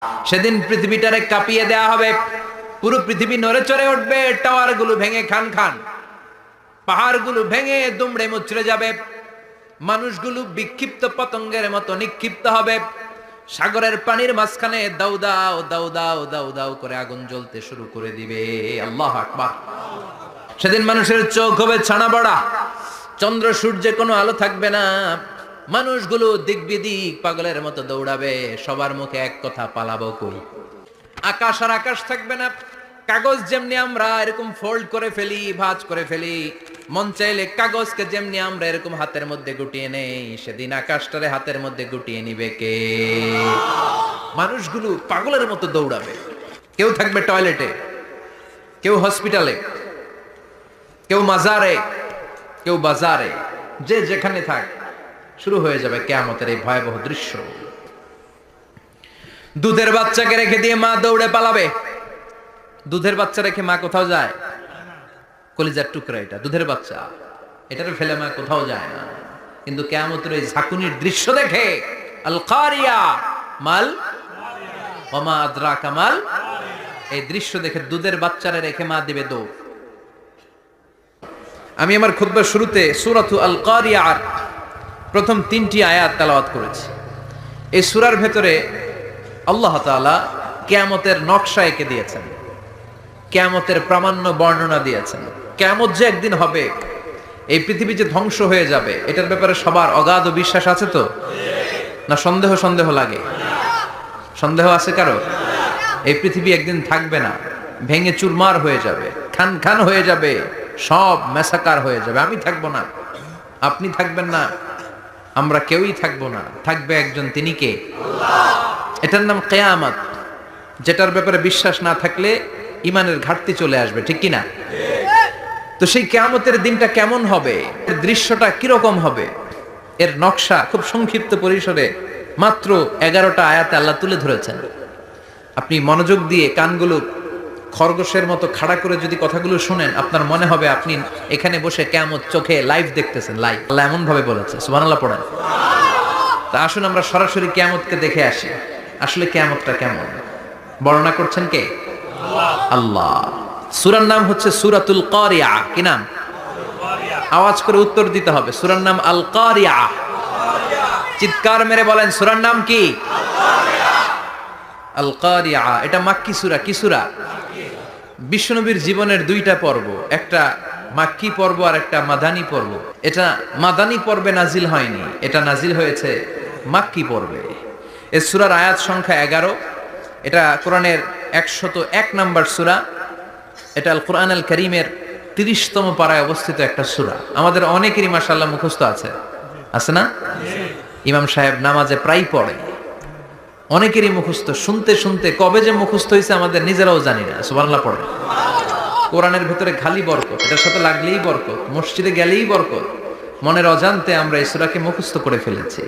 সেদিন পৃথিবীটারে কাঁপিয়ে দেয়া হবে, পুরো পৃথিবী নড়ে চড়ে উঠবে, টাওয়ার গুলো ভেঙে খান খান, পাহাড়গুলো ভেঙে দুমড়ে মুচড়ে যাবে, মানুষগুলো বিক্ষিপ্ত পতঙ্গের মতো নিক্ষিপ্ত হবে, সাগরের পানির মাঝখানে দাউ দাউ দাউ দাউ দাউ দাউ করে আগুন জ্বলতে শুরু করে দিবে। আল্লাহু আকবার। সেদিন মানুষের চোখ হবে ছানা বড়া, চন্দ্র সূর্যে কোনো আলো থাকবে না, মানুষগুলো দিক বিদিক পাগলের মতো দৌড়াবে, সবার মুখে এক কথা, পালাবো কই। আকাশ আর আকাশ থাকবে না, কাগজ যেমনি আমরা এরকম ফোল্ড করে ফেলি, ভাঁজ করে ফেলি, মন চাইলে কাগজকে যেমনি আমরা এরকম হাতের মধ্যে গুটিয়ে নেই, সেদিন আকাশটারে হাতের মধ্যে গুটিয়ে নিবে কে? মানুষগুলো পাগলের মতো দৌড়াবে, কেউ থাকবে টয়লেটে, কেউ হসপিটালে, কেউ মাজারে, কেউ বাজারে, যে যেখানে থাক, শুরু হয়ে যাবে কিয়ামতের এই ভয়াবহ দৃশ্য। দুধের বাচ্চাকে রেখে দিয়ে মা দৌড়ে পালাবে। দুধের বাচ্চা রেখে মা কোথাও যায়? কলিজার টুকরা এটা, দুধের বাচ্চা, এটারে ফেলে মা কোথাও যায় না। কিন্তু কিয়ামতের এই ঝাঁকুনির দৃশ্য দেখে, আল কারিয়া মাল ওমা আদরাকা মাল, এই দৃশ্য দেখে দুধের বাচ্চারে রেখে মা দিবে দৌড়। আমি আমার খুতবার শুরুতে সূরাতু আল কারিয়ার প্রথম 3টি আয়াত তেলাওয়াত করেছি। এই সূরার ভেতরে আল্লাহ তাআলা কিয়ামতের নকশা এঁকে দিয়েছেন, কিয়ামতের প্রামাণ্য বর্ণনা দিয়েছেন। কিয়ামত যে একদিন হবে, এই পৃথিবী যে ধ্বংস হয়ে যাবে, এটার ব্যাপারে সবার অগাধ বিশ্বাস আছে তো? না সন্দেহ সন্দেহ লাগে? সন্দেহ আছে কারো? এই পৃথিবী একদিন থাকবে না, ভেঙে চুরমার হয়ে যাবে, খান খান হয়ে যাবে, সব মেসাকার হয়ে যাবে। আমি থাকবো না, আপনি থাকবেন না, আমরা কেউই থাকবো না, থাকবে একজন, তিনি কে? এটার নাম কিয়ামত, যেটার ব্যাপারে বিশ্বাস না থাকলে ইমানের ঘাটতি চলে আসবে, ঠিক কিনা? তো সেই কিয়ামতের দিনটা কেমন হবে, এর দৃশ্যটা কিরকম হবে, এর নকশা খুব সংক্ষিপ্ত পরিসরে মাত্র 11টা আয়াতে আল্লাহ তুলে ধরেছেন। আপনি মনোযোগ দিয়ে কানগুলো খরগোশের মতো খাড়া করে যদি কথাগুলো শুনেন, আপনার মনে হবে আপনি এখানে বসে কিয়ামত চোখে লাইভ দেখতেছেন। লাইভ আল্লাহ এমন ভাবে বলেছে, সুবহানাল্লাহ পড়েন। তা আসুন আমরা সরাসরি কিয়ামতকে দেখে আসি, আসলে কিয়ামতটা কেমন বর্ণনা করছেন কে? আল্লাহ। সূরার নাম হচ্ছে সূরাতুল কারিয়া। কি নাম? আওয়াজ করে উত্তর দিতে হবে। সূরার নাম আল কারিয়া। চিৎকার মেরে বলেন, সূরার নাম কি? আল কারিয়া। এটা মাক্কি সূরা। কি সূরা? বিশ্বনবীর জীবনের 2টা পর্ব, একটা মাক্কি পর্ব আর একটা মাদানী পর্ব। এটা মাদানী পর্বে নাজিল হয়নি, এটা নাজিল হয়েছে মাক্কি পর্বে। এই সূরার আয়াত সংখ্যা 11। এটা কোরআনের 101 নম্বর সূরা। এটা আল কোরআন আল কারীমের 30তম পারায় অবস্থিত একটা সূরা। আমাদের অনেকেরই মাশাআল্লাহ মুখস্থ আছে, আছে না? ইমাম সাহেব নামাজে প্রায় পড়ে, অনেকেরই মুখস্থ। শুনতে শুনতে কবে যে মুখস্থ হয়েছে আমাদের নিজেরাও জানি না। সুবহানাল্লাহ পড়ে। কোরআনের ভেতরে খালি বরকত, এটার সাথে লাগলেই বরকত, মসজিদে গেলেই বরকত। মনের অজান্তে আমরা এই সূরাকে মুখস্থ করে ফেলেছি।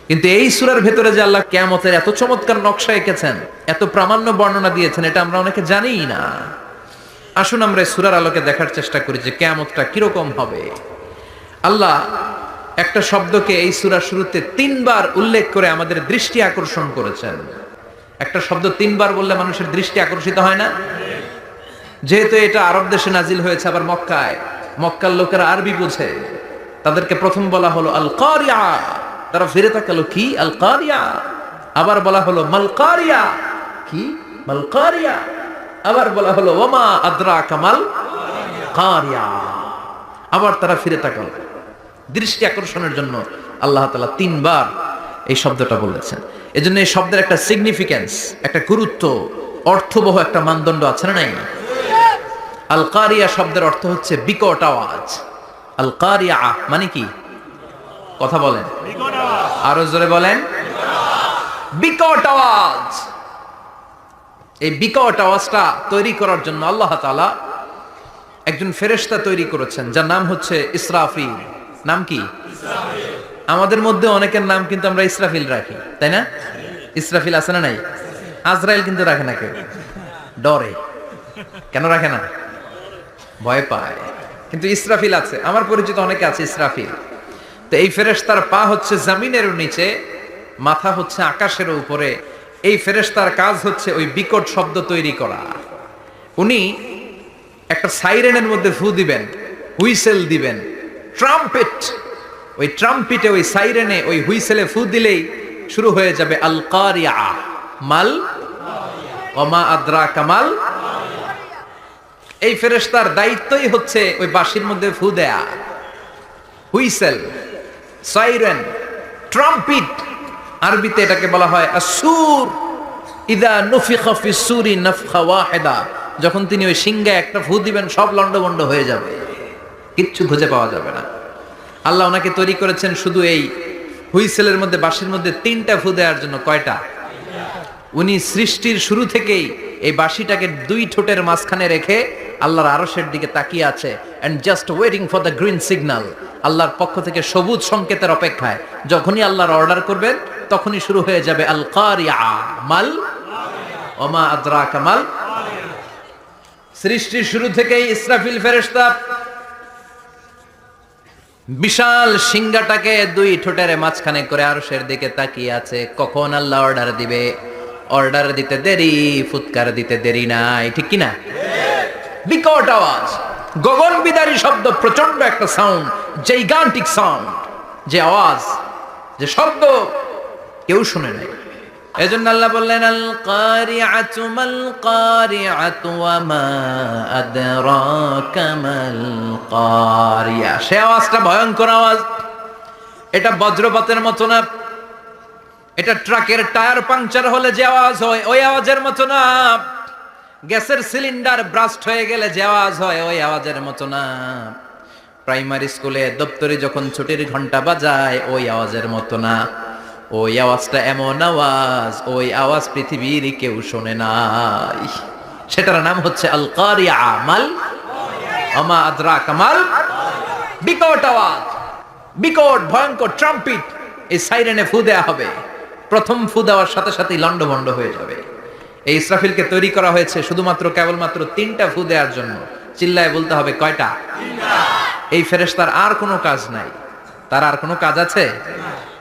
কিন্তু এই সূরার ভেতরে যে আল্লাহ কিয়ামতের এত চমৎকার নকশা এঁকেছেন, এত প্রামাণ্য বর্ণনা দিয়েছেন, এটা আমরা অনেকে জানিই না। আসুন আমরা এই সূরার আলোকে দেখার চেষ্টা করি যে কিয়ামতটা কিরকম হবে। আল্লাহ একটা শব্দকে এই সূরার শুরুতে 3বার উল্লেখ করে আমাদের দৃষ্টি আকর্ষণ করেছেন। একটা শব্দ 3বার বললে মানুষের দৃষ্টি আকর্ষিত হয় না? যেহেতু এটা আরব দেশে নাজিল হয়েছে, আবার মক্কায়, মক্কার লোকেরা আরবি বোঝে, তাদেরকে প্রথম বলা হলো আল কারিয়া, তারা ফিরে তাকালো, কি আল কারিয়া? আবার বলা হলো মাল কারিয়া, কি মাল কারিয়া? আবার বলা হলো ওমা আদরাকা মাল কারিয়া। আবার তারা ফিরে তাকালো। দৃষ্টি আকর্ষণের জন্য আল্লাহ তাআলা 3বার এই শব্দটা বলেছেন। এজন্য এই শব্দের একটা সিগনিফিকেন্স, একটা গুরুত্ব, অর্থবহ একটা মানদণ্ড আছে না নাই? আল কারিয়া শব্দের অর্থ হচ্ছে বিকট আওয়াজ। আল কারিয়া মানে কি? কথা বলেন, আরো জোরে বলেন। বিকট আওয়াজ। এই বিকট আওয়াজটা তৈরি করার জন্য আল্লাহ তাআলা একজন ফেরেশতা তৈরি করেছেন, যার নাম হচ্ছে ইসরাফিল। নাম কি? ইসরাফিল। আমাদের মধ্যে অনেকের নাম কিন্তু আমরা ইসরাফিল রাখি, তাই না? ইসরাফিল আছে না নাই? আজরাইল কিন্তু রাখে না কেউ, ডরে। কেন রাখে না? ভয় পায়। কিন্তু ইসরাফিল আছে, আমার পরিচিত অনেকে আছে ইসরাফিল। তো এই ফেরেশতার পা হচ্ছে জমিনের নিচে, মাথা হচ্ছে আকাশের উপরে, এই ফেরেশতার কাজ হচ্ছে ওই বিকট শব্দ তৈরি করা। উনি একটা সাইরেনের মধ্যে ফু দিবেন, হুইসেল দিবেন, ট্রাম্পেট, ওই ট্রাম্পিটে, ওই সাইরেনে, ওই হুইসেলে ফু দিলেই শুরু হয়ে যাবে আল কারিয়া, মাল ওমা আদরাকা মাল। এই ফেরেশতার দায়িত্বই হচ্ছে ওই বাঁশির মধ্যে ফু দেয়া, হুইসেল, সাইরেন, ট্রাম্পিট। আরবিতে এটাকে বলা হয় আসুর। ইদা নুফিখা ফিস সূরি নাফখা ওয়াহিদা, যখন তিনি ওই সিংহে একটা ফু দিবেন সব লন্ডভন্ড হয়ে যাবে, কিচ্ছু খুঁজে পাওয়া যাবে না। আল্লাহ ওনাকে তৈরি করেছেন শুধু এই হুইসেলের মধ্যে, বাঁশির মধ্যে 3টা ফু দেওয়ার জন্য। কয়টা? উনি সৃষ্টির শুরু থেকেই এই বাঁশিটাকে 2 ঠোঁটের মাঝখানে রেখে আল্লাহর আরশের দিকে তাকিয়ে আছে, and just waiting for the green signal. আল্লাহর পক্ষ থেকে সবুজ সংকেতের অপেক্ষায়। যখনই আল্লাহর অর্ডার করবেন তখনই শুরু হয়ে যাবে আল কারিয়া, মাল ওমা আদরাকা মাল। সৃষ্টির শুরু থেকেই ইসরাফিল ফেরেশতা বিশাল সিংহাটাকে 2 ঠোঁটের মাঝখানে করে আরশের দিকে তাকিয়ে আছে, কখন আল্লাহ অর্ডার দিবে। অর্ডার দিতে দেরি, ফুৎকার দিতে দেরি নাই, ঠিক কিনা? বিকট আওয়াজ, গগন বিদারী শব্দ, প্রচন্ড একটা সাউন্ড, জাইগান্টিক সাউন্ড, যে আওয়াজ, যে শব্দ কেউ শুনে নাই। এজন্য আল্লাহ বললেন আল কারিআতু মাল কারিআতু ওয়া মা আদরাকা মাল কারিয়া। সে আওয়াজটা ভয়ঙ্কর আওয়াজ। এটা বজ্রপাতের মতো না, এটা ট্রাকের টায়ার পাংচার হলে যে আওয়াজ হয় ওই আওয়াজের মতো না, গ্যাসের সিলিন্ডার ব্রাস্ট হয়ে গেলে যে আওয়াজ হয় ওই আওয়াজের মতো না, প্রাইমারি স্কুলে দপ্তরে যখন ছুটির ঘন্টা বাজায় ওই আওয়াজের মতো না। ওই আওয়াজটা এমন আওয়াজ, ওই আওয়াজ পৃথিবীর কেউ শোনে নাই। সেটার নাম হচ্ছে আল কারিয়া, মাল ওমা আদরাকা মাল। বিকট আওয়াজ, বিকট ভয়ঙ্কর ট্রাম্পিট, এই সাইরেনে ফু দেয়া হবে। প্রথম ফু দেওয়ার সাথে সাথেই লন্ডভন্ড হয়ে যাবে। এই ইসরাফিলকে তৈরি করা হয়েছে শুধুমাত্র কেবলমাত্র 3টা ফু দেওয়ার জন্য। চিল্লায় বলতে হবে কয়টা? এই ফেরেশতার আর কোনো কাজ নাই। তার আর কোনো কাজ আছে?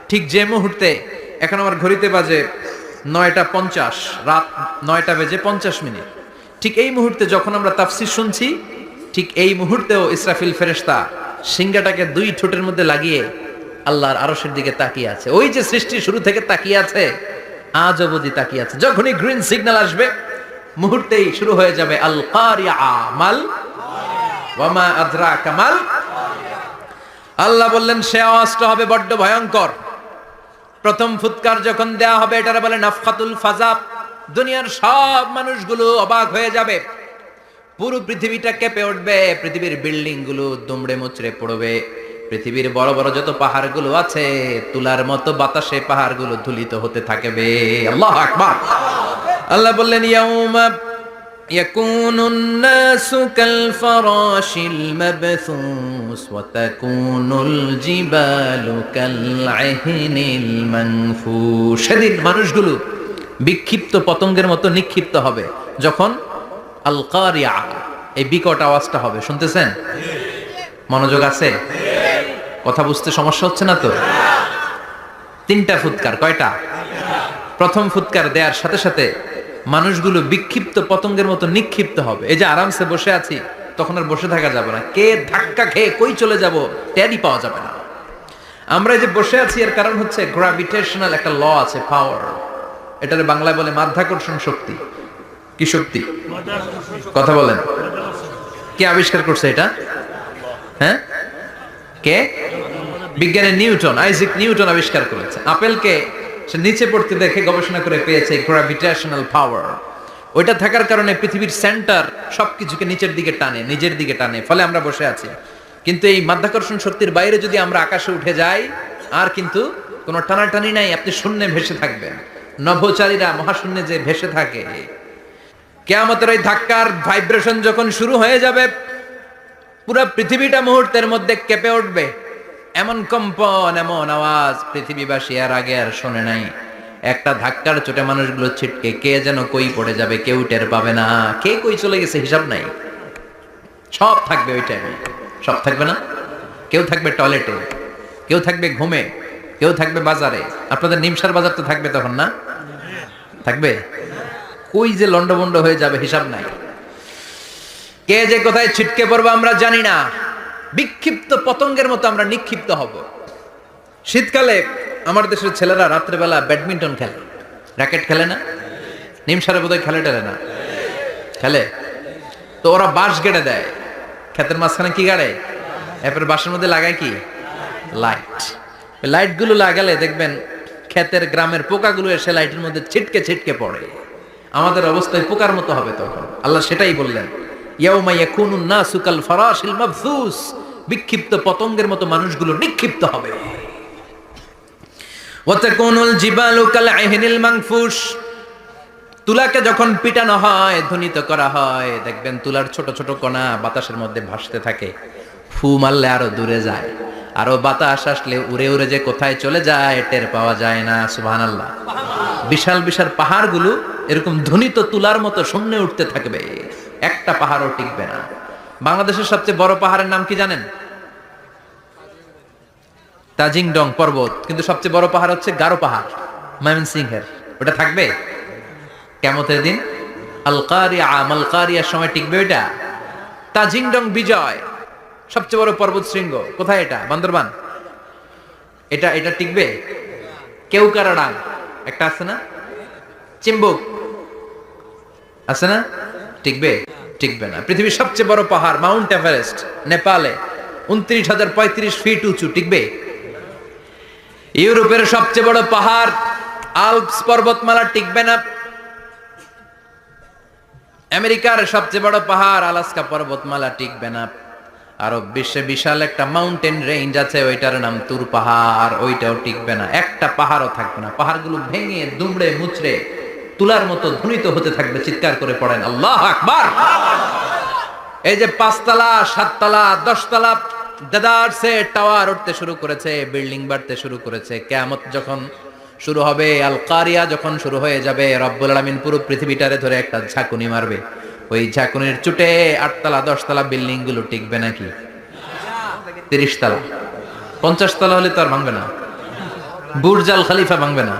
ঠিক যে মুহূর্তে, এখন আমার ঘড়িতে বাজে 9:50, রাত 9:50, ঠিক এই মুহূর্তে যখন আমরা তাফসীর শুনছি, ঠিক এই মুহূর্তেও ইসরাফিল ফেরেশতা সিংহাটাকে 2 ঠোঁটের মধ্যে লাগিয়ে আল্লাহর আরশের দিকে তাকিয়ে আছে। ওই যে সৃষ্টির শুরু থেকে তাকিয়ে আছে, আজ অবধি তাকিয়ে আছে। যখনই গ্রিন সিগন্যাল আসবে মুহূর্তেই শুরু হয়ে যাবে আল কারিয়া, মাল ওয়া মা আদরাকা মাল। আল্লাহ বললেন সে আওয়াজটা হবে বড্ড ভয়ঙ্কর। প্রথম ফুৎকার যখন দেয়া হবে, এটারে বলে নাফখাতুল ফাজা। দুনিয়ার সব মানুষগুলো অবাক হয়ে যাবে, পুরো পৃথিবীটা কেঁপে উঠবে, পৃথিবীর বিল্ডিং গুলো দুমড়ে মুচড়ে পড়বে, পৃথিবীর বড় বড় যত পাহাড়গুলো আছে তুলার মতো বাতাসে পাহাড়গুলো ধুলিত হতে থাকবে। আল্লাহু আকবার। আল্লাহ বললেন ইয়াউমা ইয়াকুনুন নাসু কাল ফারাশিল মাবথুস ওয়া তাকুনুল জিবালু কাল আহিনিল মানফুশ। সেদিন মানুষগুলো বিক্ষিপ্ত পতঙ্গের মতো নিক্ষিপ্ত হবে যখন আল কারিয়া, এই বিকট আওয়াজটা হবে। শুনতেছেন? মনোযোগ আছে? কথা বুঝতে সমস্যা হচ্ছে না তো? 3টা ফুৎকার। কয়টা? প্রথম ফুৎকার দেওয়ার সাথে সাথে মানুষগুলো বিক্ষিপ্ত পতঙ্গের মতো নিক্ষিপ্ত হবে। এই যে আরামসে বসে আছি, তখন আর বসে থাকা যাবে না। কে ধাক্কা খেয়ে কই চলে যাব টেরই পাওয়া যাবে না। আমরা এই যে বসে আছি এর কারণ হচ্ছে গ্র্যাভিটেশনাল একটা ল আছে, পাওয়ার। এটারে বাংলায় বলে মাধ্যাকর্ষণ শক্তি। কি শক্তি? কথা বলেন। কে আবিষ্কার করছে এটা? হ্যাঁ, কে? বিজ্ঞানী নিউটন, আইজাক নিউটন আবিষ্কার করেছে। আপেলকে সে নিচে পড়তে দেখে গবেষণা করে পেয়েছে গ্র্যাভিটেশনাল পাওয়ার। ওইটা থাকার কারণে পৃথিবীর সেন্টার সবকিছুকে নিচের দিকে টানে, নিজের দিকে টানে, ফলে আমরা বসে আছি। কিন্তু এই মাধ্যাকর্ষণ শক্তির বাইরে যদি আমরা আকাশে উঠে যাই, আর কিন্তু কোনো টানাটানি নাই, আপনি শূন্যে ভেসে থাকবেন। নভোচারীরা মহাশূন্যে যে ভেসে থাকে। কিয়ামতের ওই ধাক্কার ভাইব্রেশন যখন শুরু হয়ে যাবে, পুরো পৃথিবীটা মুহূর্তের মধ্যে কেঁপে উঠবে। এমন কম্পন, এমন আওয়াজ পৃথিবীবাসী আর আগে আর শোনে নাই। একটা ধাক্কার চোটে মানুষগুলো ছিটকে কে যেন কই পড়ে যাবে, কেউ টের পাবে না। কে কই চলে গেছে হিসাব নাই। সব থাকবে ওই টাইমে, সব থাকবে না। কেউ থাকবে টয়লেটে, কেউ থাকবে ঘুমে, কেউ থাকবে বাজারে। আপনাদের নিমসার বাজার তো থাকবে তখন না? থাকবে? কই যে লন্ডভন্ড হয়ে যাবে হিসাব নাই। কে যে কোথায় ছিটকে পড়বো আমরা জানি না। বিক্ষিপ্ত পতঙ্গের মতো আমরা নিক্ষিপ্ত হব। শীতকালে আমার দেশের ছেলেরা রাত্রেবেলা ব্যাডমিন্টন খেলে, র্যাকেট খেলে না? নিমসারে বোধহয় খেলে টেলে না, খেলে তো ওরা বাঁশ গেড়ে দেয় ক্ষেতের মাঝখানে। কি গাড়ে? এরপরে বাঁশের মধ্যে লাগায় কি? লাইট। লাইট গুলো লাগালে দেখবেন ক্ষেতের গ্রামের পোকাগুলো এসে লাইটের মধ্যে ছিটকে ছিটকে পড়ে। আমাদের অবস্থায় পোকার মতো হবে তখন। আল্লাহ সেটাই বললেন, ইয়াউমা ইয়াকুনুন নাসু কাল ফারাশিল মাবসুস, বিক্ষিপ্ত পতঙ্গের মতো মানুষগুলো নিক্ষিপ্ত হবে। ওয়া তাকুনুল জিবালু কাল আহিনিল মানফুস, তুলাকে যখন পিটানো হয়, ধ্বনিত করা হয়, দেখবেন তুলার ছোট ছোট কণা বাতাসের মধ্যে ভাসতে থাকে। ফু মারলে আরো দূরে যায়, আরো বাতাস আসলে উড়ে উড়ে যে কোথায় চলে যায় টের পাওয়া যায় না। সুবহানাল্লাহ। বিশাল বিশাল পাহাড়গুলো এরকম ধ্বনিত তুলার মতো শূন্যে উঠতে থাকবে, একটা পাহাড়ও টিকবে না। বাংলাদেশের সবচেয়ে বড় পাহাড়ের নাম কি জানেন? তাজিংডং পর্বত। কিন্তু সবচেয়ে বড় পাহাড় হচ্ছে গারো পাহাড়, ময়মনসিংহের। ওটা থাকবে কিয়ামতের দিন? আল কারিয়া, মাল কারিয়ার সময় টিকবে ওইটা? তাজিংডং বিজয় সবচেয়ে বড় পর্বত শৃঙ্গ। কোথায় এটা? বান্দরবান। এটা এটা টিকবে? কেউকারাডাং একটা আছে না, চিম্বুক আছে না, টিকবে? টিকবে না। পৃথিবীর সবচেয়ে বড় পাহাড় মাউন্ট এভারেস্ট নেপালে, 29,035 ফিট উঁচু, টিকবে? ইউরোপের সবচেয়ে বড় পাহাড় আল্পস পর্বতমালা, টিকবে না। আমেরিকার সবচেয়ে বড় পাহাড় আলাস্কা পর্বতমালা, টিকবে না। আরব বিশ্বে বিশাল একটা মাউন্টেন রেঞ্জ আছে, ওইটার নাম তুর পাহাড়, ওইটাও টিকবে না। একটা পাহাড়ও থাকবে না। পাহাড়গুলো ভেঙে দুমড়ে মুচড়ে তুলার মতো ধ্বনিত হতে থাকবে। চিৎকার করে পড়েন আল্লাহু আকবার। এই যে 5 তলা 7 তলা 10 তলা দেদারসে টাওয়ার উঠতে শুরু করেছে, বিল্ডিং বাড়তে শুরু করেছে। কিয়ামত যখন শুরু হবে, আল কারিয়া যখন শুরু হয়ে যাবে, রব্বুল আলামিন পুরো পৃথিবীটারে ধরে একটা ঝাঁকুনি মারবে। ওই ঝাঁকুনির চুটে 8 তলা 10 তলা বিল্ডিং গুলো টিকবে নাকি? 30 তলা 50 তলা হলে তো আর ভাঙবে না। বুর্জ আল খলিফা ভাঙবে না।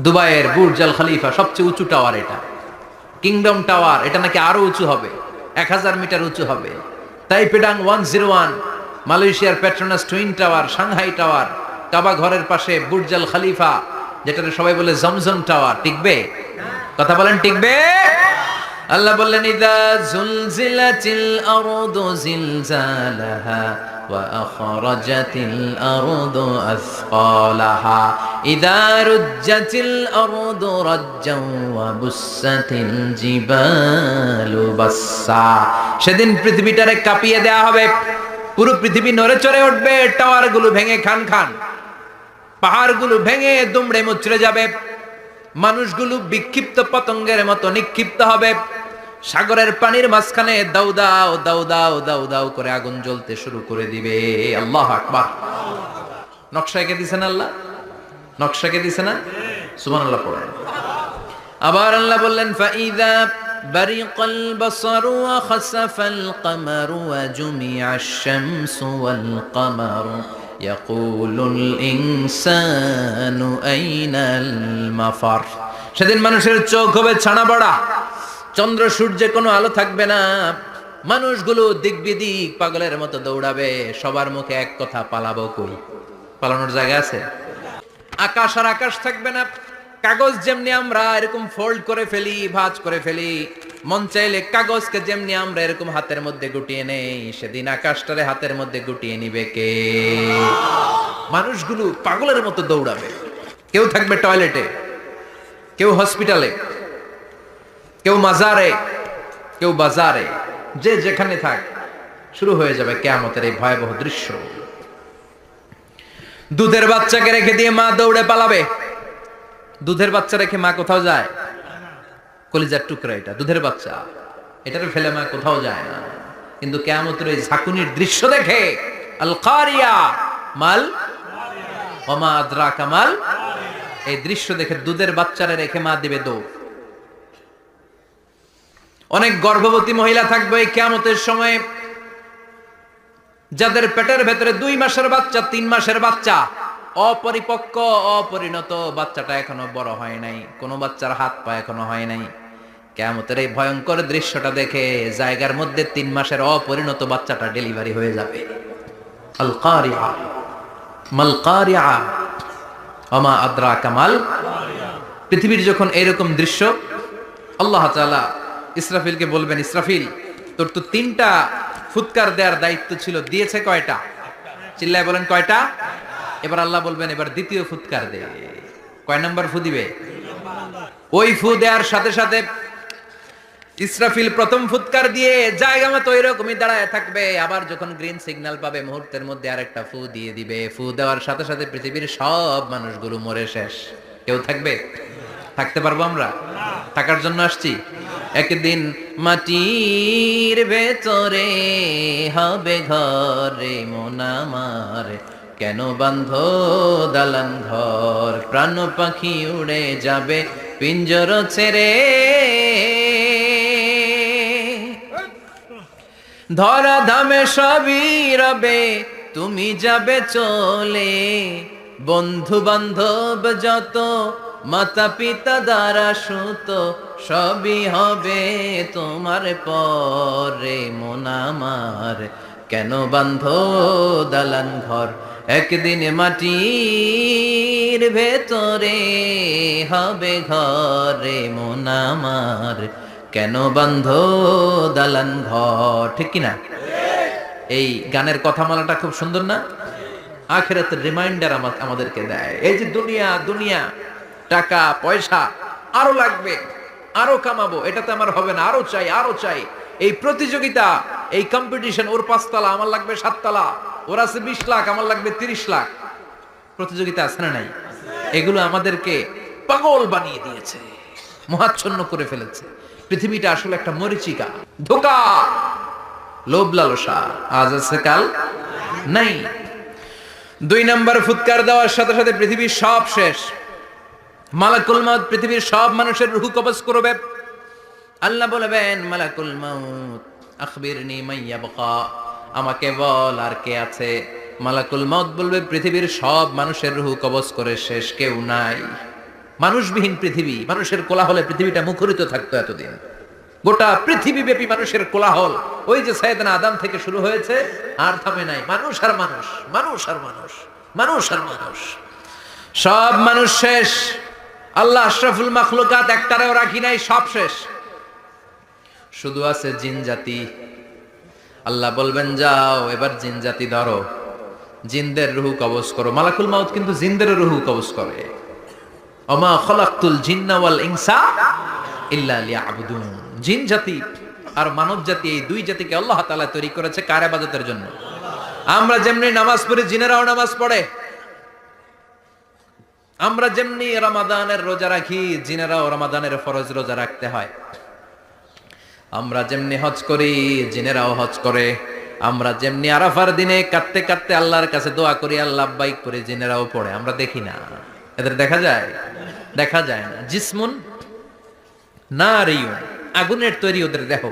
দুবাইয়ের বুর্জ আল খলিফা সবচেয়ে উঁচু টাওয়ার এটা। কিংডম টাওয়ার এটা নাকি আরো উঁচু হবে, 1000 মিটার উঁচু হবে। তাইপেডাং 101, মালয়েশিয়ার Petronas twin tower, Shanghai tower, Kaaba ঘরের পাশে বুর্জ আল খলিফা, যেটা সবাই বলে জমজম টাওয়ার, টিকবে? কথা বলেন, টিকবে? আল্লাহ বললেন, ইদা জুলজিলাতিল আরদু জিলজালাহা ওয়া আখরাজাতিল আরদু আসকালাহা ইদা রুজ্জাতিল আরদু রাজ্জান ওয়া বুসাতিল জিবালু বাসসা। সেদিন পৃথিবীটারে কাঁপিয়ে দেয়া হবে, পুরো পৃথিবী নড়ে চড়ে উঠবে, টাওয়ারগুলো ভেঙে খান খান, পাহাড়গুলো ভেঙে দুমড়ে মুচড়ে যাবে, মানুষগুলো বিক্ষিপ্ত পতঙ্গের মতো নিক্ষিপ্ত হবে। সাগরের পানির মাঝখানে দাউ দাউ দাউ দাউ দাউ দাউ করে আগুন জ্বলতে শুরু করে দিবে। আল্লাহু আকবার। নকশা এঁকে দিছেন আল্লাহ, নকশা এঁকে দিছে না? সুবহানাল্লাহ পড়েন। আবার আল্লাহ বললেন, ফাইযা বারিকাল বাসারু ওয়া খাসাফাল কামারু ওয়া জুমিআশ শামসু ওয়াল কামারু ইয়াকুলুল ইনসানু আইনাল মাফার। সেদিন মানুষের চোখ হবে ছানা বড়া, চন্দ্র সূর্যে কোনো আলো থাকবে না, মানুষগুলো দিক বিদিক পাগলের মতো দৌড়াবে, সবার মুখে এক কথা, পালাবো কই? পালানোর জায়গা আছে? আকাশ আর আকাশ থাকবে না। কাগজ যেমনি আমরা এরকম ফোল্ড করে ফেলি, ভাঁজ করে ফেলি, মন চাইলে কাগজকে যেমনি আমরা এরকম হাতের মধ্যে গুটিয়ে নেই, সেদিন আকাশটারে হাতের মধ্যে গুটিয়ে নিবে কে? মানুষগুলো পাগলের মতো দৌড়াবে। কেউ থাকবে টয়লেটে, কেউ হসপিটালে, কেউ মাজারে, কেউ বাজারে, যে যেখানে থাক, শুরু হয়ে যাবে কিয়ামতের এই ভয়াবহ দৃশ্য। দুধের বাচ্চাকে রেখে দিয়ে মা দৌড়ে পালাবে। দুধের বাচ্চা রেখে মা কোথাও যায়? কলিজার টুকরা এটা, দুধের বাচ্চা, এটারে ফেলে মা কোথাও যায় না। কিন্তু কিয়ামতের এই ঝাঁকুনির দৃশ্য দেখে, আল কারিয়া মাল ওয়া মা আদরাকা মাল, এই দৃশ্য দেখে দুধের বাচ্চারে রেখে মা দিবে দৌড়। অনেক গর্ভবতী মহিলা থাকবে এই কিয়ামতের সময়, যাদের পেটের ভেতরে 2 মাসের বাচ্চা, 3 মাসের বাচ্চা, অপরিপক্ক অপরিণত, বাচ্চাটা এখনো বড় হয় নাই, কোনো বাচ্চার হাত পা এখনো হয় নাই। কিয়ামতের এই ভয়ঙ্কর দৃশ্যটা দেখে জায়গার মধ্যে 3 মাসের অপরিণত বাচ্চাটা ডেলিভারি হয়ে যাবে। আল কারিআ মাল কারিআ ওমা আদরাকা মাল। পৃথিবীর যখন এরকম দৃশ্য, আল্লাহ তাআলা ইসরাফিলকে বলবেন, ইসরাফিল তোর তো 3টা ফুৎকার দেওয়ার দায়িত্ব ছিল, দিয়েছে কয়টা? চিল্লায় বলেন কয়টা? এবার আল্লাহ বলবেন এবার দ্বিতীয় ফুৎকার দে। কয় নাম্বার ফু দিবে? ওই ফু দেওয়ার সাথে সাথে ইসরাফিল প্রথম ফুৎকার দিয়ে জায়গা মতো এরকমই দাঁড়ায় থাকবে, আবার যখন গ্রিন সিগন্যাল পাবে মুহূর্তের মধ্যে আরেকটা ফু দিয়ে দিবে। ফু দেওয়ার সাথে সাথে পৃথিবীর সব মানুষগুলো মরে শেষ। কেউ থাকবে? থাকতে পারবো আমরা? থাকার জন্য আসছি। একদিন মাটির ভেতরে হবে ঘরে মন আমার, কেন বান্ধ দালান ঘর, প্রাণ পাখি উড়ে যাবে পিঞ্জর ছেড়ে, ধরা ধামে সবই রবে তুমি যাবে চলে, বন্ধু বান্ধব যত মাতা পিতা দ্বারা সুত সবই হবে তোমার পরে মন আমার, কেন বান্ধ দালান ঘর, একদিন মাটির ভেতরে হবে ঘরে মন আমার, কেন বান্ধ দালান ঘর। ঠিক কিনা? এই গানের কথামালাটা খুব সুন্দর না? আখিরাতের রিমাইন্ডার আমাদেরকে দেয়। এই যে দুনিয়া দুনিয়া, টাকা পয়সা আরো লাগবে, আরো কামাবো, এটাতে আমার হবে না, আরো চাই আরো চাই। এই প্রতিযোগিতা, এই কম্পিটিশন, ওর 5 তলা আমার লাগবে 7 তলা, ওর আছে 20 লাখ আমার লাগবে 30 লাখ। প্রতিযোগিতা আছে না নাই? এগুলো আমাদেরকে পাগল বানিয়ে দিয়েছে, মোহাচ্ছন্ন করে ফেলেছে। পৃথিবীটা আসলে একটা মরিচিকা, ধোঁকা, লোভ লালসা, আজ আছে কাল নাই। 2 নাম্বার ফুৎকার দেওয়ার সাথে সাথে পৃথিবীর সব শেষ। মালাকুল মাউত পৃথিবীর সব মানুষের রূহ কবজ করবে। আল্লাহ বলবেন, মালাকুল মাউত আখবিরনি মাইয়াবকা, আমাকে বল আর কে আছে। মালাকুল মাউত বলবে, পৃথিবীর সব মানুষের রূহ কবজ করে শেষ, কেউ নাই। মানুষবিহীন পৃথিবী, মানুষের কোলাহলে পৃথিবীটা মুখরিত থাকতো এতদিন। গোটা পৃথিবীব্যাপী মানুষের কোলাহল, ওই যে সাইয়েদনা আদম থেকে শুরু হয়েছে, আর থামে নাই। মানুষ আর মানুষ, মানুষ আর মানুষ, মানুষ আর মানুষ, সব মানুষ শেষ। আল্লাহ আশরাফুল মাখলুকাত একটারেও রাখি নাই, সব শেষ। শুধু আছে জিন জাতি। আল্লাহ বলবেন, যাও এবার জিন জাতি ধরো, জিনদের রূহ কবজ করো। মালাকুল মাউত কিন্তু জিনদের রূহ কবজ করে। ওমা খলাকতুল জিন্না ওয়াল ইনসা ইল্লা লিয়াবুদুন। জিন জাতি আর মানব জাতি, এই 2 জাতিকে আল্লাহ তাআলা তৈরি করেছে কার ইবাদতের জন্য। আমরা যেমনি নামাজ পড়ি, জিনেরাও নামাজ পড়ে। আমরা যেমনি রমাদানের রোজা রাখি, জিনেরাও রমাদানের ফরজ রোজা রাখতে হয়। আমরা যেমনি হজ করি, জিনেরাও হজ করে। আমরা যেমনি আরাফার দিনে কাঁদতে কাঁদতে আল্লাহর কাছে দোয়া করি, আল্লাহ লাব্বাইক করে, জিনেরাও পড়ে। আমরা দেখি না, এদের দেখা যায়? দেখা যায় না। জিসমুন নারিয়ুন, আগুনের তৈরি ওদের দেহ।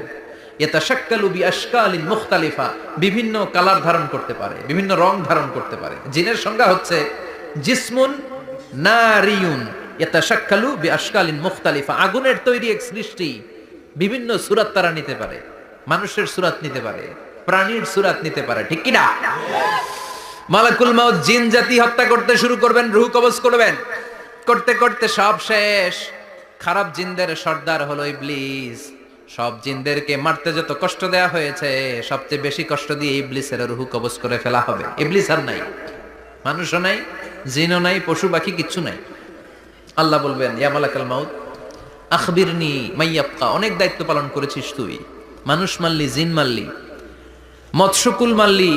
ইয়াতাশাক্কালু বিআশকালিন মুখতালিফা, বিভিন্ন কালার ধারণ করতে পারে, বিভিন্ন রং ধারণ করতে পারে। জিনের সংজ্ঞা হচ্ছে জিসমুন নারিয়ুন ইয়াতাশাক্কালু বিআশকালিন মুখতালিফা, আগুনের তৈরি এক সৃষ্টি। বিভিন্ন সূরত তারা নিতে পারে, মানুষের সূরত নিতে পারে, প্রাণীর সূরত নিতে পারে। ঠিক কি না? মালাকুল মাউত জিন জাতি হত্যা করতে শুরু করবেন, রূহ কবজ করবেন। করতে করতে সব শেষ। খারাপ জিনদের সর্দার হলো ইবলিস। সব জিনদেরকে মারতে যত কষ্ট দেয়া হয়েছে, সবচেয়ে বেশি কষ্ট দিয়ে ইবলিসের রূহ কবজ করে ফেলা হবে। ইবলিস আর নাই, মানুষও নাই, জিনও নাই, পশু পাখি কিচ্ছু নাই। আল্লাহ বলবেন, ইয়া মালাকুল মাউত আখবিরনি মাইয়াবকা, অনেক দায়িত্ব পালন করেছিস তুই। মানুষ মারলি, জিন মারলি, মৎস্যকুল মারলি,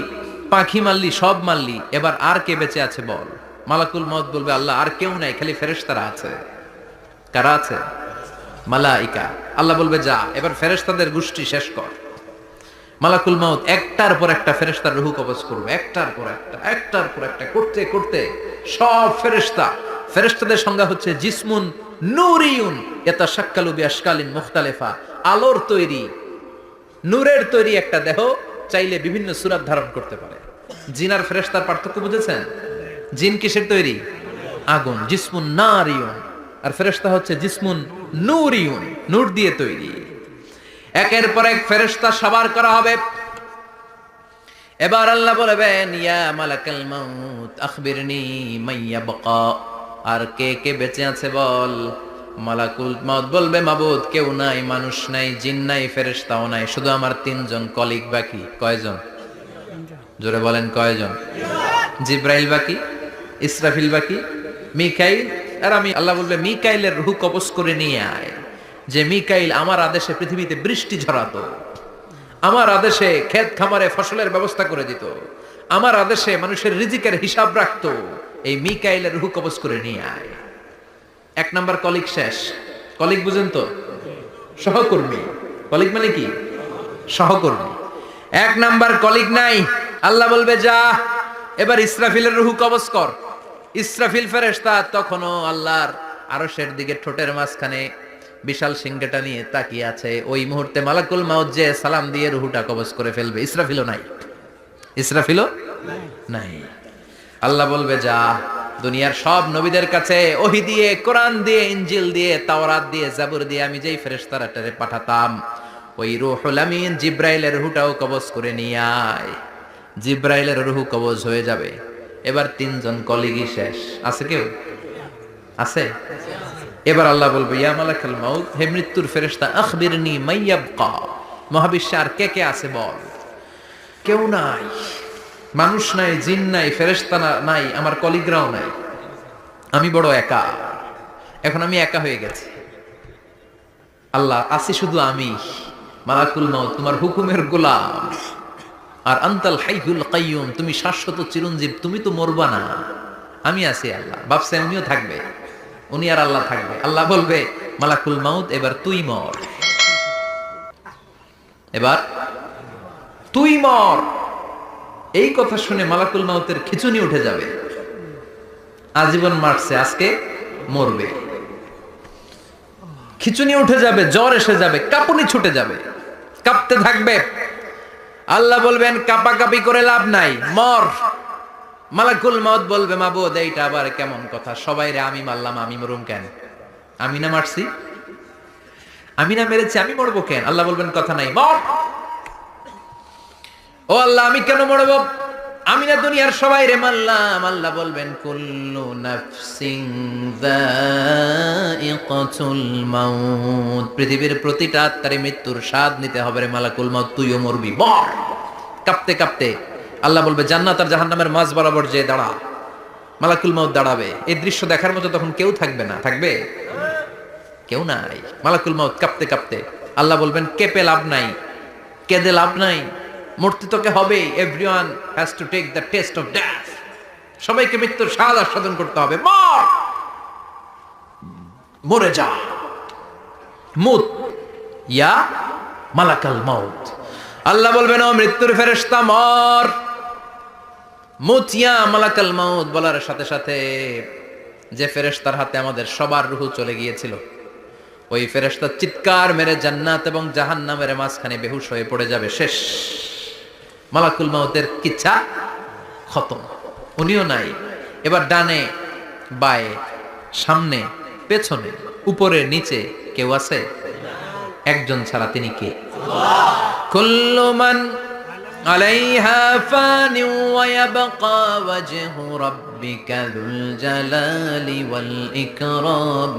পাখি মারলি, সব মারলি, এবার আর কে বেঁচে আছে বল। মালাকুল মাউত বলবে, আল্লাহ আর কেউ নাই, খালি ফেরেশতারা আছে। কারা আছে? মালাইকা। আল্লাহ বলবে, যা এবার ফেরেশতাদের গোষ্ঠী শেষ কর। মালাকুল মাউত একটার পর একটা ফেরেশতার রূহ কবজ করবে, একটার পর একটা, একটার পর একটা করতে করতে সব ফেরেশতা। ফেরেশতাদের সংজ্ঞা হচ্ছে জিসমুন নূরিয়ুন ইয়াতাশাক্কালু বিআশকালিন মুখতালিফা, আলোর তৈরি, নূরের তৈরি একটা দেহ, চাইলে বিভিন্ন সূরত ধারণ করতে পারে। জিন আর ফেরেশতার পার্থক্য বুঝেছেন? জিন কিসের তৈরি? আগুন, জিসমুন নারিয়ুন। আর ফেরেশতা হচ্ছে জিসমুন নূরিয়ুন, নূর দিয়ে তৈরি। একের পর এক ফেরেশতা সবার করা হবে। এবার আল্লাহ বলবেন, ইয়া মালাকাল মাউত আখবিরনি মাইয়া বাকা, আর কে কে বেঁচে আছে বল। মালাকুল মাউত বলবে, মাবুদ কেউ নাই, মানুষ নাই, জিন নাই, ফেরেশতাও নাই, শুধু আমার তিনজন কলিগ বাকি। কয়জন? জোরে বলেন কয়জন? জিব্রাইল বাকি, ইসরাফিল বাকি, মিকাইল আর আমি। আল্লাহ বলবে, মিকাইলের রূহ কবজ করে নিয়ে আয়। যে মিকাইল আমার আদেশে পৃথিবীতে বৃষ্টি ঝরাতো, আমার আদেশে ক্ষেত খামারে ফসলের ব্যবস্থা করে দিত, আমার আদেশে মানুষের রিজিকের হিসাব রাখতো, এই মিকাইলের রূহ কবজ করে নিয়ে আয়। এক নাম্বার কলিগ শেষ। কলিগ বুঝেন তো? সহকর্মী। কলিগ মানে কি? সহকর্মী। এক নাম্বার কলিগ নাই। আল্লাহ বলবে, যা এবার ইসরাফিলের রূহ কবজ কর। ইসরাফিল ফেরেশতা তখনও আল্লাহর আরশের দিকে ঠোঁটের মাঝখানে বিশাল সিংহটা নিয়ে তাকিয়ে আছে। ওই মুহূর্তে মালাকুল মাউত যে সালাম দিয়ে রূহটা কবজ করে ফেলবে। ইসরাফিলও নাই। ইসরাফিলও নাই। আল্লাহ বলবে, যা দুনিয়ার সব নবীদের কাছে ওহী দিয়ে, কোরআন দিয়ে, ইনজিল দিয়ে, তাওরাত দিয়ে, জাবুর দিয়ে আমি যেই ফেরেশতাটারে পাঠাতাম, ওই রূহুল আমিন জিব্রাইলের রূহটাও কবজ করে নিয়ে আয়। জিব্রাইলের রূহ কবজ হয়ে যাবে। এবার তিনজন কলিগই শেষ। আছে কেউ? আছে? এবার আল্লাহ বলবে, ইয়া মালাকাল মাউত, হে মৃত্যুর ফেরেশতা, আখবিরনি মাইয়াবকা, মহাবিশ্বে আর কে কে আছে বল। কেউ নাই, মানুষ নাই, জিন নাই, ফেরেশতা নাই, আমার কলিগরাও নাই, আমি বড় একা। এখন আমি একা হয়ে গেছি। আল্লাহ, আছি শুধু আমি, মালাকুল মাউত তোমার হুকুমের গোলাম। আর আনতাল হাইয়ুল কাইয়ুম, তুমি শাশ্বত চিরঞ্জীব, তুমি তো মরবা না, আমি আছি। আল্লাহ ভাবছে উনিও থাকবে, উনি আর আল্লাহ থাকবে। আল্লাহ বলবে, মালাকুল মাউত এবার তুই মর, এবার তুই মর। এই কথা শুনে মালাকুল মাউতের খিচুনি উঠে যাবে। আজীবন মারছে, আজকে মরবে। খিচুনি উঠে যাবে, জ্বর এসে যাবে, কাঁপুনি ছুটে যাবে, কাঁপতে থাকবে। আল্লাহ বলবেন, কাঁপাকাঁপি করে লাভ নাই, মর। মালাকুল মাউত বলবে, মাবুদ এইটা আবার কেমন কথা? সবাই রে আমি মারলাম, আমি মরুম কেন? আমি না মারছি, আমি না মেরেছি, আমি মরবো কেন? আল্লাহ বলবেন, কথা নাই, মর। ও আল্লাহ, আমি কেন মরবো? আমি না দুনিয়ার সবাই রে মারলাম। আল্লাহ বলবেন, কুল্লু নাফসিন যায়িকাতুল মাউত, পৃথিবীর প্রতিটা আত্মারে মৃত্যুর স্বাদ নিতে হবে রে মালাকুল মাউত, তুইও মরবি, মর। কাঁপতে কাঁপতে আল্লাহ বলবে, জান্নাত আর জাহান্নামের মাঝ বরাবর যে দাঁড়া। মালাকুল মাউত দাঁড়াবে। এই দৃশ্য দেখার মতো তখন কেউ থাকবে না। থাকবে? কেউ নাই। মালাকুল মাউত কাঁপতে কাঁপতে আল্লাহ বলবেন, কেঁপে লাভ নাই, কেঁদে লাভ নাই, মরতে তোকে হবে। Everyone has to take the test of death, সবাইকে মৃত্যুর স্বাদ আস্বাদন করতে হবে। মর, মরে যা, মুত ইয়া মালাকাল মাউত। আল্লাহ বলবেন, ও মৃত্যুর ফেরেশতা মর, মুত ইয়া মালাকাল মাউত। বলার সাথে সাথে যে ফেরেশতার হাতে আমাদের সবার রূহ চলে গিয়েছিল, ওই ফেরেশতা চিৎকার মেরে জান্নাত এবং জাহান্নামের মাঝখানে বেহুশ হয়ে পড়ে যাবে। শেষ। মালাকুল মাউতের কিচ্ছা খতম, উনিও নাই। এবার ডানে বায়ে, সামনে পেছনে, উপরে নিচে কেউ আছে? একজন ছাড়া, তিনি কে? কুল্লু মান আলাইহা ফানি ওয়া ইয়াবকা ওয়াজহু রাব্বিকা যুল জালালি ওয়াল ইকরাম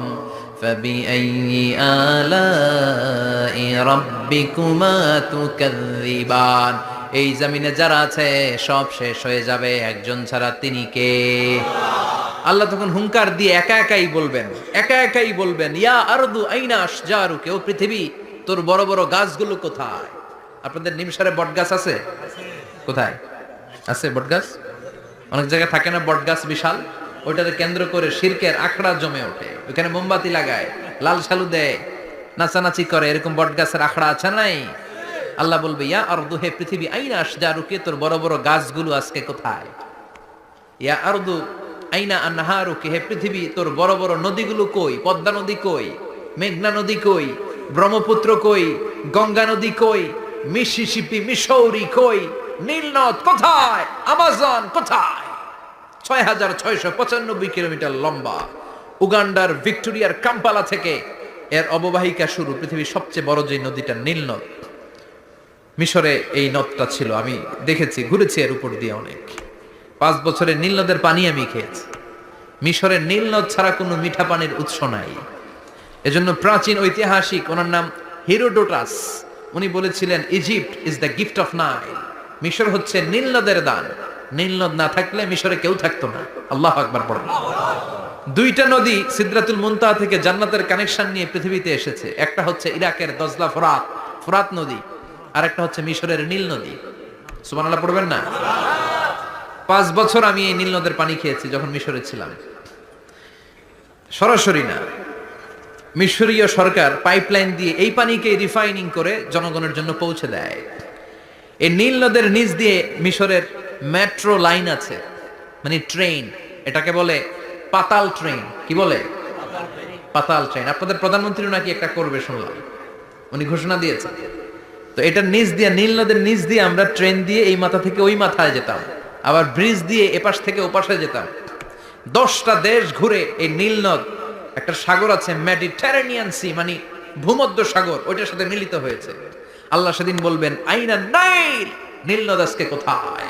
ফাবিআইয়ি আলাই রাব্বিকুমা তুকাযযিবান। এই জমিনে যারা আছে সব শেষ হয়ে যাবে, একজন ছাড়া, তিনি কে? আল্লাহ তখন হুঙ্কার দিয়ে একা একাই বলবেন, একা একাই বলবেন, ইয়া আরদু আইনা আশজারুকা, ও পৃথিবী তোর বড় বড় গাছগুলো কোথায়? আপনাদের নিমসারে বট গাছ আছে? কোথায় আছে বট গাছ? অনেক জায়গায় থাকে না বট গাছ বিশাল, ওইটাকে কেন্দ্র করে শিরকের আখড়া জমে ওঠে, ওখানে মোমবাতি লাগায়, লাল শালু দেয়, নাচানাচি করে, এরকম বট গাছের আখড়া আছে নাই? আল্লাহ বলবে, ইয়া আরদু, হে পৃথিবী, আইনা আশজারুকা, তোর বড় বড় গাছগুলো আজকে কোথায়? ইয়া আরদু আইনা আনহারুকা, হে পৃথিবী তোর বড় বড় নদীগুলো কই? পদ্মা নদী কই? মেঘনা নদী কই? ব্রহ্মপুত্র কই? গঙ্গা নদী কই? মিসিসিপি, মিসৌরি কই? নীল নদ কোথায়? আমাজন কোথায়? 6695 কিলোমিটার লম্বা। উগান্ডার ভিক্টোরিয়ার কাম্পালা থেকে এর অববাহিকা শুরু। পৃথিবীর সবচেয়ে বড় যে নদীটা নীল নদ, মিশরে এই নদটা ছিল। আমি দেখেছি, ঘুরেছি এর উপর দিয়ে অনেক। 5 বছরের নীল নদের পানি আমি খেয়েছি। মিশরের নীল নদ ছাড়া কোনো মিঠা পানির উৎস নাই। এজন্য প্রাচীন ঐতিহাসিক, ওনার নাম হিরোডোটাস, উনি বলেছিলেন Egypt is the gift of Nile. মিশর হচ্ছে নীল নদের দান। নীল নদ না থাকলে মিশরে কেউ থাকতো না। আল্লাহু আকবার পড়েন। দুইটা নদী সিদরাতুল মুনতাহা থেকে জান্নাতের কানেকশন নিয়ে পৃথিবীতে এসেছে। একটা হচ্ছে ইরাকের দজলা ফোরাত নদী, আর একটা হচ্ছে মিশরের নীল নদী। সুবহানাল্লাহ পড়বেন না? 5 বছর আমি এই নীল নদের পানি খেয়েছি যখন মিশরে ছিলাম। সরাসরি না, মিশরীয় সরকার পাইপলাইন দিয়ে এই পানিকে রিফাইনিং করে জনগণের জন্য পৌঁছে দেয়। এই নীল নদের নিচ দিয়ে মিশরের মেট্রো লাইন আছে, মানে ট্রেন। এটাকে বলে পাতাল ট্রেন। কি বলে? পাতাল ট্রেন। আপনাদের প্রধানমন্ত্রী নাকি একটা করবে শুনলাম, উনি ঘোষণা দিয়েছেন। তো এটা নিচ দিয়ে, নীল নদের নিচ দিয়ে আমরা ট্রেন দিয়ে এই মাথা থেকে ওই মাথায় যেতাম, আবার ব্রিজ দিয়ে এপাশ থেকে ওপাশে যেতাম। 10টা দেশ ঘুরে এই নীল নদ, একটা সাগর আছে মেডিটেরেনিয়ান সি, মানে ভূমধ্য সাগর, ওইটার সাথে মিলিত হয়েছে। আল্লাহ সেদিন বলবেন আইনাল নাইল, নীল নদ আজকে কোথায়?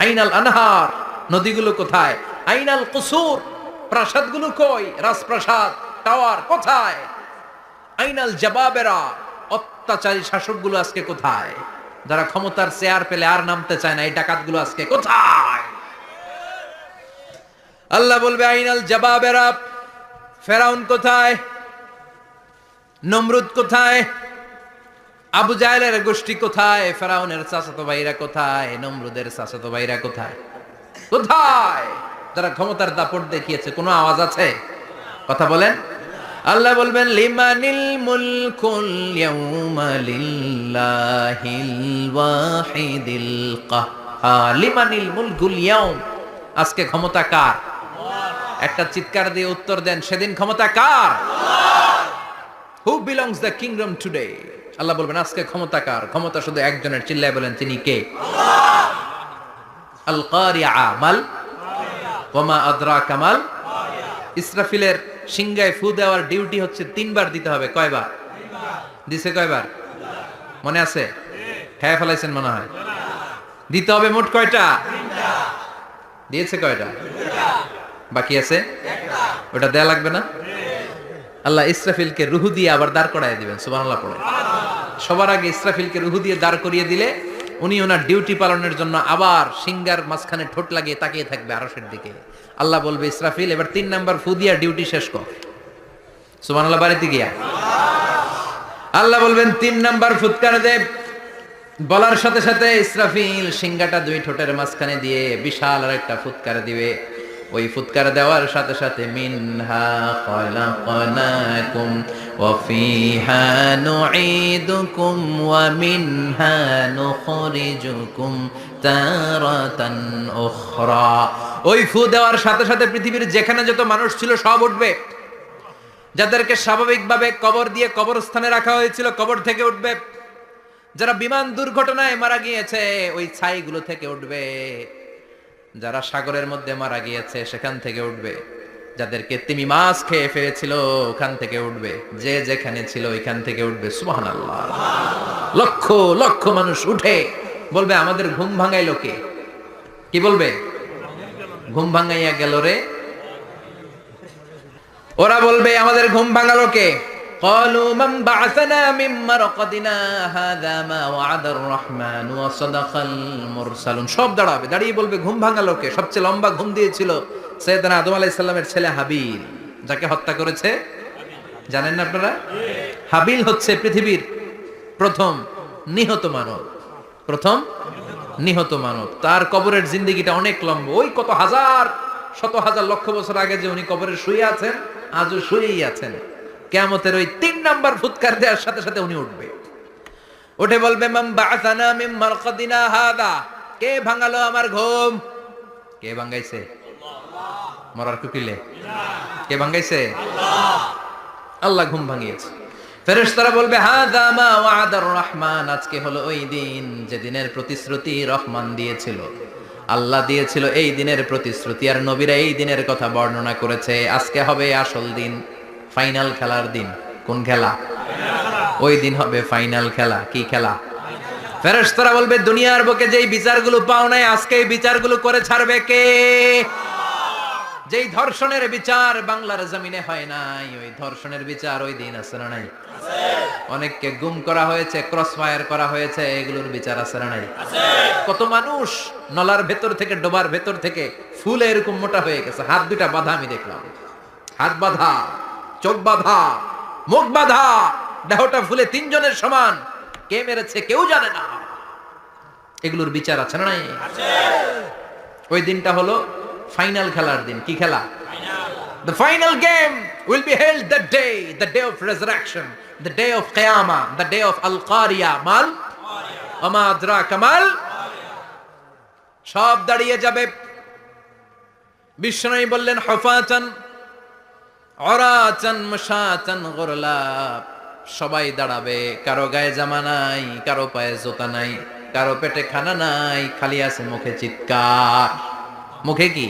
আইনাল আনহার, নদীগুলো কোথায়? আইনাল কুসুর, প্রাসাদগুলো কই? রাজপ্রাসাদ, টাওয়ার কোথায়? আইনাল জাবাবেরা, অত্যাচারী শাসকগুলো আজকে কোথায়? যারা ক্ষমতার চেয়ার পেলে আর নামতে চায় না, এই ডাকাতগুলো আজকে কোথায়? আল্লাহ বলবে আইনাল জাবাবেরা, ফেরাউন কোথায়? নমরুদ কোথায়? আবু জাহেলের গোষ্ঠী কোথায়? ফেরাউনের চাচাতো ভাইরা কোথায়? নমরুদের চাচাতো ভাইরা কোথায়? কোথায়? যারা ক্ষমতার দাপট দেখিয়েছে, কোনো আওয়াজ আছে? কথা বলেন। আল্লাহ বলবেন লিমানিল মুলকুল ইয়াউমা লিল্লাহিল ওয়াহিদিল কাহ্হার। লিমানিল মুলকুল ইয়াউম, আজকে ক্ষমতা কার? একটা চিৎকার দিয়ে উত্তর দেন, সেদিন ক্ষমতা কার? Who belongs the kingdom today? আল্লাহ বলবেন আজকে ক্ষমতা কার? ক্ষমতা শুধু একজনের। চিল্লায় বলেন তিনি কে? আল কারিআ, মাল ওয়া মা আদরাকা মাল। ইসরাফিলের সিংহায় ফু দেওয়ার ডিউটি হচ্ছে 3 বার দিতে হবে। কয়বার দিছে? কয়বার মনে আছে? হ্যাঁ ফেলাইছেন মনে হয়। দিতে হবে মোট কয়টা? দিয়েছে কয়টা? বাকি আছে ওটা দেয়া লাগবে না? আল্লাহ ইসরাফিলকে রুহু দিয়ে আবার দাঁড় করায় দিবেন। সুবহানাল্লাহ পড়ে। সবার আগে ইসরাফিলকে রুহু দিয়ে দাঁড় করিয়ে দিলে উনি ওনার ডিউটি পালনের জন্য আবার সিংহার মাঝখানে ঠোঁট লাগিয়ে তাকিয়ে থাকবে আরশের দিকে। আল্লাহ বলবে ইসরাফিল এবার 3 নাম্বার ফু দিয়া ডিউটি শেষ কর। সুবহানাল্লাহ বাড়িতে গিয়া আল্লাহ বলবেন 3 নাম্বার ফুৎকার দে। বলার সাথে সাথে ইসরাফিল সিংহাটা 2 ঠোঁটের মাঝখানে দিয়ে বিশাল আর একটা ফুৎকার দিবে। ওই ফুৎকার দেওয়ার সাথে সাথে মিনহা খলাকনাকুম ওয়া ফিহা নুঈদুকুম ওয়া মিনহা নুখরিজুকুম তারাতান উখরা। ওই ফু দেওয়ার সাথে সাথে পৃথিবীর যেখানে যত মানুষ ছিল সব উঠবে। যাদেরকে স্বাভাবিকভাবে কবর দিয়ে কবরস্থানে রাখা হয়েছিল কবর থেকে উঠবে। যারা বিমান দুর্ঘটনায় মারা গিয়েছে ওই ছাইগুলো থেকে উঠবে। যারা সাগরের মধ্যে মারা গিয়েছে সেখান থেকে উঠবে। যাদেরকে তিমি মাছ খেয়ে ফেলেছিল ওখান থেকে উঠবে। যে যেখানে ছিল ওইখান থেকে উঠবে। সুবহানাল্লাহ। লক্ষ লক্ষ মানুষ উঠে বলবে আমাদের ঘুম ভাঙাইলো কে? কি বলবে? ঘুম ভাঙাইয়া গেল রে। ওরা বলবে আমাদের ঘুম ভাঙালো কে? ক্বালু মান বা'আসানা মিন মারকাদিনা হাযা মা ওয়া'আদার রহমান ওয়া সাদাকাল মুরসালুন। সব দাঁড়াবে, দাঁড়িয়ে বলবে ঘুম ভাঙালো কে? সবচেয়ে লম্বা ঘুম দিয়েছিল সাইয়েদনা আদম আলাইহিস সালামের ছেলে হাবিল, যাকে হত্যা করেছে জানেন না আপনারা? হাবিল হচ্ছে পৃথিবীর প্রথম নিহত মানব। প্রথম নিহত মানব। তার কবরের জিন্দেগিটা অনেক লম্বা। ওই কত হাজার, শত হাজার, লক্ষ বছর আগে যে উনি কবরে শুয়ে আছেন, আজও শুয়েই আছেন। কিয়ামতের ওই 3 নাম্বার ফুৎকার দেওয়ার সাথে সাথে উনি উঠবে। উঠে বলবে মান বা'আসানা মিন মারকাদিনা হাযা। কে ভাঙালো আমার ঘুম? কে ভাঙাইছে? আল্লাহ। মরার কুকিলে কে ভাঙাইছে? আল্লাহ। আল্লাহ ঘুম ভাঙিয়েছে। ফেরেশতারা বলবে হাযা মা ওয়া'আদার রহমান। আজকে হলো ওই দিন যেদিনের প্রতিশ্রুতি রহমান দিয়েছিল। আল্লাহ দিয়েছিল এই দিনের প্রতিশ্রুতি, আর নবীরা এই দিনের কথা বর্ণনা করেছে। আজকে হবে আসল দিন, ফাইনাল খেলার দিন। কোন খেলা? ওই দিন হবে ফাইনাল খেলা। কি খেলা? ফেরেশতারা বলবে, দুনিয়ার বুকে যেই বিচারগুলো পাও নাই, আজকে এই বিচারগুলো করে ছাড়বে কে? যেই ধর্ষণের বিচার বাংলার জমিনে হয় নাই, ওই ধর্ষণের বিচার ওই দিন আছে না নাই? অনেককে গুম করা হয়েছে, ক্রস ফায়ার করা হয়েছে, এগুলোর বিচার আছে না নাই? কত মানুষ নলার ভেতর থেকে, ডোবার ভেতর থেকে ফুলে এরকম মোটা হয়ে গেছে, হাত দুটা বাঁধা। আমি দেখলাম হাত বাঁধা, চোখ বাঁধা, মুখ বাঁধা, দেহটা ফুলে তিনজনের সমান। কে মেরেছে কেউ জানে না। এগুলোর বিচার আছে না নাই? ওই দিনটা হলো ফাইনাল খেলার দিন। কি খেলা? The final game will be held that day, the day of resurrection, the day of Qiyamah, the day of Al-Qariya. Mal Wama adraka mal, সব দাঁড়িয়ে যাবে। বিষ্ণু বললেন, হুফাতান উরাতান মুশাতান গুরলা। সবাই দাঁড়াবে, কারো গায়ে জামা নাই, কারো পায়ে জুতা নাই, কারো পেটে খানা নাই, খালি আছে মুখে চিৎকার। মুখে কি?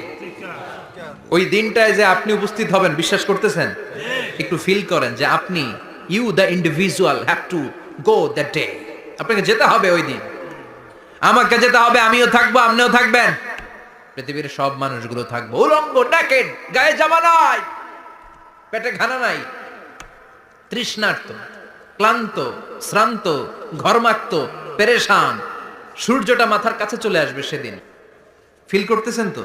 ওই দিনটায় যে আপনি উপস্থিত হবেন, বিশ্বাস করতেছেন? একটু ফিল করেন যে আপনি, you the individual have to go that day. আপনাকে যেতে হবে ওই দিন, আমাকে যেতে হবে। আমিও থাকবো, আপনিও থাকবেন, পৃথিবীর সব মানুষগুলো থাকবো উলঙ্গ, নেকেড, গায়ে জামা নাই, পেটে খানা নাই, তৃষ্ণার্ত, ক্লান্ত, শ্রান্ত, ঘর্মাক্ত, পেরেশান। সূর্যটা মাথার কাছে চলে আসবে সেদিন। ফিল করতেছেন তো?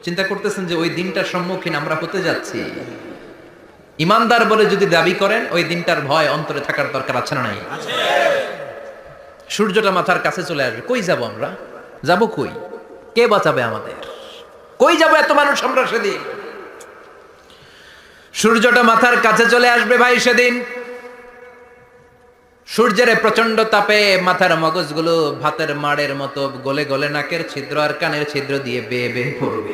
চিন্তা করতেছেন যে ওই দিনটার সম্মুখীন আমরা হতে যাচ্ছি। ইমানদার বলে যদি দাবি করেন, ওই দিনটার ভয় অন্তরে থাকার দরকার আছে না নাই? সূর্যটা মাথার কাছে চলে আসবে। কই যাব আমরা? যাব কই? কে বাঁচাবে আমাদের? কই যাব এত মানুষ আমরা সেদিন? সূর্যটা মাথার কাছে চলে আসবে ভাই সেদিন। সূর্যের প্রচন্ড তাপে মাথার মগজগুলো ভাতের মাড়ের মতো গলে গলে নাকের ছিদ্র আর কানের ছিদ্র দিয়ে বেয়ে বেয়ে পড়বে।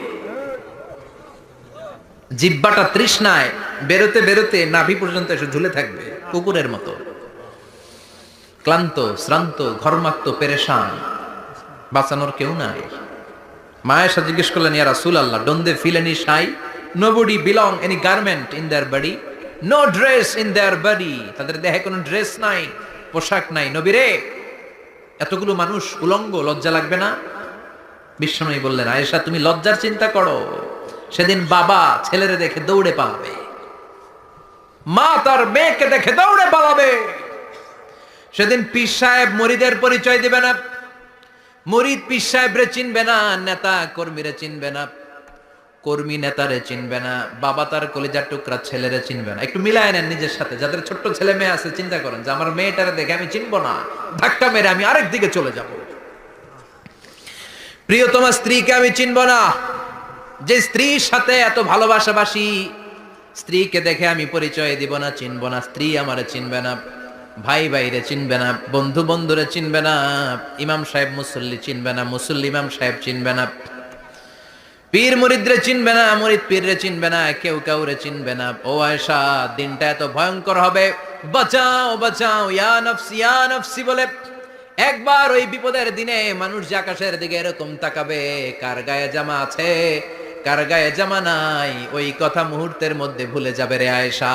জিহ্বাটা তৃষ্ণায় বেরোতে বেরোতে নাভি পর্যন্ত এসে ঝুলে থাকবে কুকুরের মতো। ক্লান্ত, শ্রান্ত, ঘর্মাক্ত, পেরেশান, বাঁচানোর কেউ নাই। মায়েশা জিজ্ঞেস করলেন, ইয়া রাসূলুল্লাহ, don't they feel any shy? Nobody belong any garment in their body, no dress in their body. তাদের দেহে কোনো ড্রেস নাই, পোশাক নাই। নবীরে, এতগুলো মানুষ উলঙ্গ, লজ্জা লাগবে না? বিশ্বনবী বললেন, আয়েশা তুমি লজ্জার চিন্তা করো। সেদিন বাবা ছেলেরে দেখে দৌড়ে পালাবে, মা তার মেয়েকে দেখে দৌড়ে পালাবে। সেদিন পীর সাহেব মুরিদের পরিচয় দিবে না, মুরিদ পীর সাহেবরে চিনবে না, নেতা কর্মীরে চিনবে না, কর্মী নেতারে চিনবে না, বাবা তার কলিজার টুকরা ছেলেরে চিনবে না। একটু মিলায় নেন নিজের সাথে। যাদের ছোট্ট ছেলে মেয়ে আছে, চিন্তা করেন যে আমার মেয়েটারে দেখে আমি চিনবো না, ধাক্কা মেরে আমি আরেক দিকে চলে যাব। প্রিয়তমা স্ত্রীকে আমি চিনবো না, যে স্ত্রীর সাথে এত ভালোবাসাবাসি, স্ত্রীকে দেখে আমি পরিচয় দিব না, চিনবো না। স্ত্রী আমারে চিনবে না, ভাই ভাইরে চিনবে না, বন্ধু বন্ধুরে চিনবে না, ইমাম সাহেব মুসল্লি চিনবে না, মুসল্লি ইমাম সাহেব চিনবে না, পীর মুরিদরে চিনবে না, মুরিদ পীররে চিনবে না, কেউ কাউরে চিনবে না। ও আয়েশা, দিনটা এত ভয়ঙ্কর হবে। বাঁচাও বাঁচাও, ইয়া নফসি ইয়া নফসি বলে একবার ওই বিপদের দিনে মানুষ যে আকাশের দিকে এরকম তাকাবে, কার গায়ে জামা আছে কার গায়ে জামা নাই, ওই কথা মুহূর্তের মধ্যে ভুলে যাবে রে আয়েশা।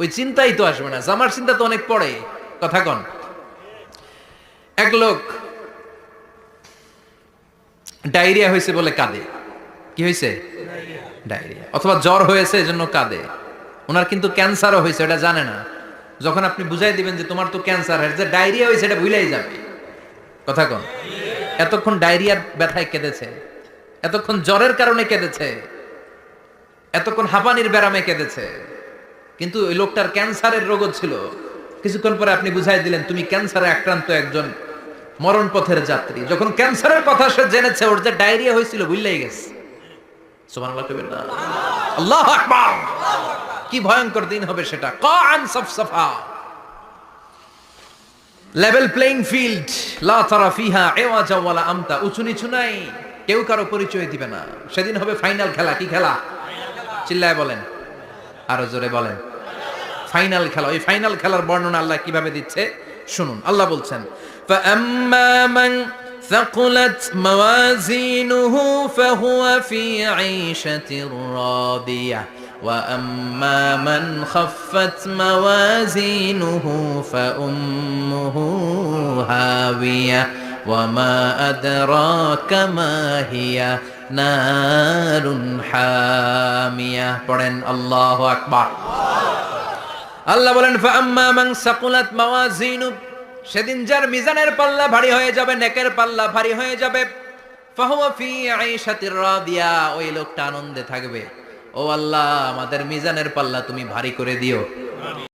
ওই চিন্তাই তো আসবে না। জামার চিন্তা তো অনেক পড়ে। কথা কন। এক লোক ডায়রিয়া হয়েছে বলে কাঁদে। কি হয়েছে? ডায়রিয়া। অথবা জ্বর হয়েছে এজন্য কাঁদে। ওনার কিন্তু ক্যান্সারও হয়েছে, এটা জানে না। যখন আপনি বুঝাই দিবেন যে তোমার তো ক্যান্সার হয়েছে, ডায়রিয়া হয়েছে, এটা ভুলেই যাবে। কথা কন। এতক্ষণ ডায়রিয়ার ব্যথায় কেঁদেছে, এতক্ষণ জ্বরের কারণে কেঁদেছে, এতক্ষণ হাঁপানির ব্যারামে কেঁদেছে, কিন্তু ওই লোকটার ক্যান্সারের রোগও ছিল। কিছুক্ষণ পরে আপনি বুঝাই দিলেন তুমি ক্যান্সারে আক্রান্ত একজন মরণ পথের যাত্রী। যখন ক্যান্সারের কথা সে জেনেছে, ওর যে ডায়রিয়া হয়েছিল ভুলেই গেছে। সুবহানাল্লাহ কইবেন না? আল্লাহু আকবার। কি ভয়ঙ্কর দিন হবে সেটা। কান সাফসাফা, লেভেল প্লেইং ফিল্ড, লা তারা ফিহা ইওয়াজা ওয়ালা আমতা। উঁচু নিচু নাই, কেউ কারো পরিচয় দিবে না। সেদিন হবে ফাইনাল খেলা। কি খেলা? চিল্লায় বলেন, আরো জোরে বলেন। ফাইনাল খেলা। ওই ফাইনাল খেলার বর্ণনা আল্লাহ কিভাবে দিচ্ছে শুনুন। আল্লাহ বলছেন, ফাআম্মা মান ثقلت موازينه فهو في عيشة راضية وأما من خفت موازينه فأمه هاوية وما أدراك ما هي نار حامية পড়েন আল্লাহু আকবার আল্লাহ বলেন ফাআম্মা মান সাকুলাত মাওয়াজিনু সেদিন যার মিজানের পাল্লা ভারী হয়ে যাবে নেকের পাল্লা ভারী হয়ে যাবে ফাহুয়া ফি আইশাতির রাদিয়া ওই লোকটা আনন্দে থাকবে ও আল্লাহ আমাদের মিজানের পাল্লা তুমি ভারী করে দিও